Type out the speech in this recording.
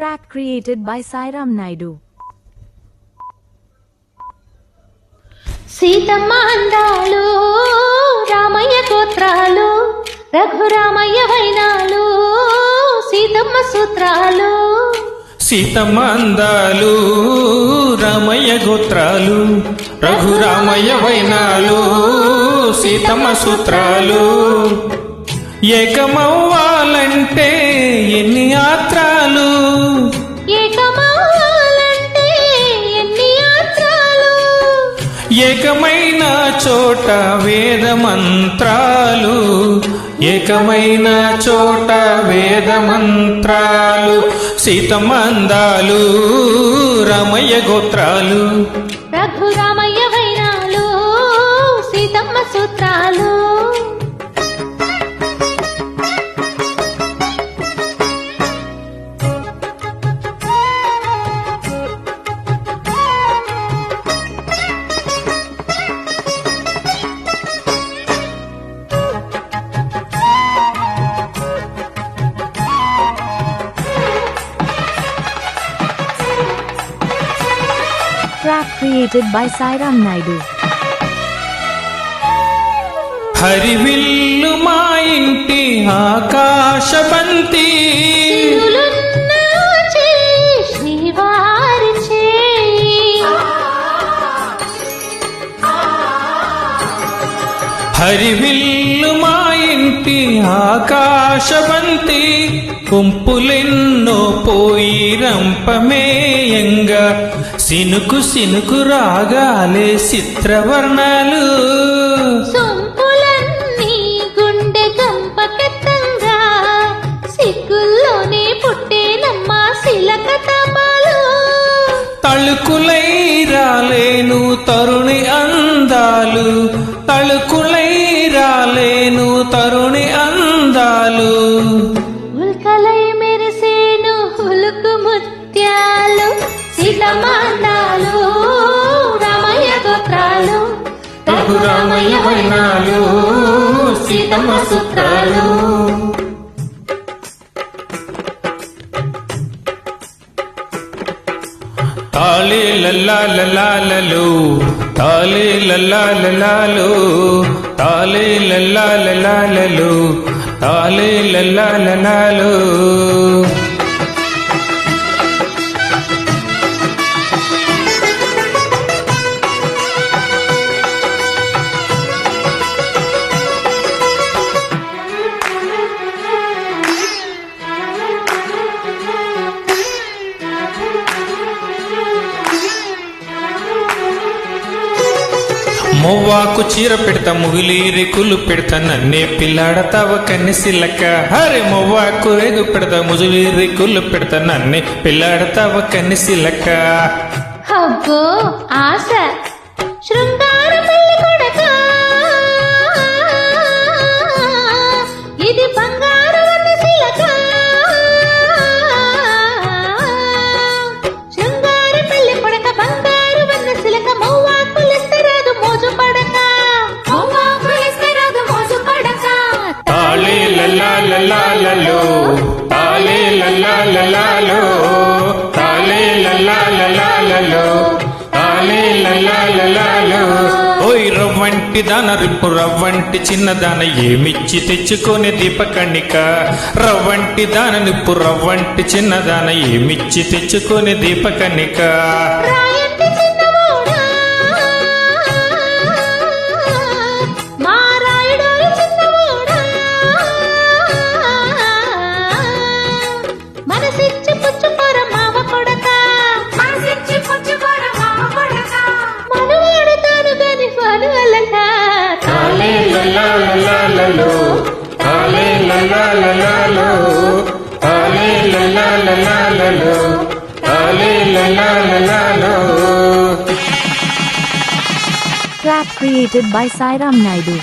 Track created by Sairam Naidu. Seethamma అందాలు రామయ్య గోత్రాలు రఘురామయ్య వైనాలు సీతమ్మ సూత్రాలు. సీతమ్మ అందాలు రామయ్య గోత్రాలు రఘురామయ్య వైనాలు సీతమ్మ సూత్రాలు. ఏకమవ్వాలంటే ఎన్ని యాత్రాలు, ఏకమవ్వాలంటే ఎన్ని యాత్రాలు, ఏకమైన చోట వేద మంత్రాలు, ఏకమైన చోట వేద మంత్రాలు. సీతమ్మ అందాలు రామయ్య గోత్రాలు రఘురామయ్య వైనాలు సీతమ్మ సూత్రాలు. Track created by Sairam Naidu. హరివిల్లు మా ఇంటి ఆకాశబంతి, సిరులున్న చేయి శ్రీవారి చేయి. హరివిల్లు మా ఇంటి ఆకాశబంతి, కుంపులెన్నో పోయి రంపమేయంగా సినుకు సినుకు రాగాలే చిత్రవర్ణాలు. సొంపులన్నీ గుండె గంపకెత్తంగా సిగ్గుల్లోనే పుట్టేనమ్మ శిలక తపాలు. తళుకులై రాలేను తరుణి అందాలు, తళుకులై రాలేను తరుణి అందాలు. ఉల్కలై మెరిసేను హులుకు ముత్యాలు సీతమ్మ అందాలు రామయ్య గోత్రాలు రఘురామయ్య వైనాలు సీతమ్మ సూత్రాలు. తాళే లల్లా లలాలలో, తాళే లల్లా లలాలో, తాళే లల్లా లలాలలో, తాళే లల్లా లలాలో. మొవ్వాకు చీర పెడతా ముగిలి రేకులు పెడతా నన్నే పిల్లాడతావ కన్నెసిల్లక. హరే మొవ్వాకు రేగు పెడతా ముగిలి రేకులు పెడతా నన్నే పిల్లాడతావ కన్నెసిల్లక. అబ్బో ఆశ శృంగార పెళ్లి కొడక ఇది బంగారు వన్న శిలక. శృంగార పెళ్లి కొడక బంగారు వన్న శిలక మౌవాకులిస్తరాదు మోజు పడక, మౌవాకులిస్తరాదు మోజు పడక. తాళే లల్లా లలాలలో, తాళే లల్లా లలాలో, తాళే లల్లా లలాలలో, తాళే లల్లా లలాలో. ఓయ్ రవ్వంటి దాన రిప్పు రవ్వంటి చిన్నదాన ఏమిచ్చి తెచ్చుకొని దీపకణిక. రవ్వంటి దాన నిప్పు రవ్వంటి చిన్నదాన ఏమిచ్చి తెచ్చుకొని దీపకణిక. రాయంటి చిన్నమోడా మా రాయుడోలు చిన్నమోడా మనసిచ్చి పుచ్చుకోర మావ కొడక, మనసిచ్చి పుచ్చుకోర మావ కొడక. మనవాడుతాను గాని వాడు అల్లక. తాళే లల్లా లలాలలో, తాళే లల్లా లలాలో, తాళే లల్లా లలాలలో, తాళే లల్లా లలాలో. Track created by Sairam Naidu.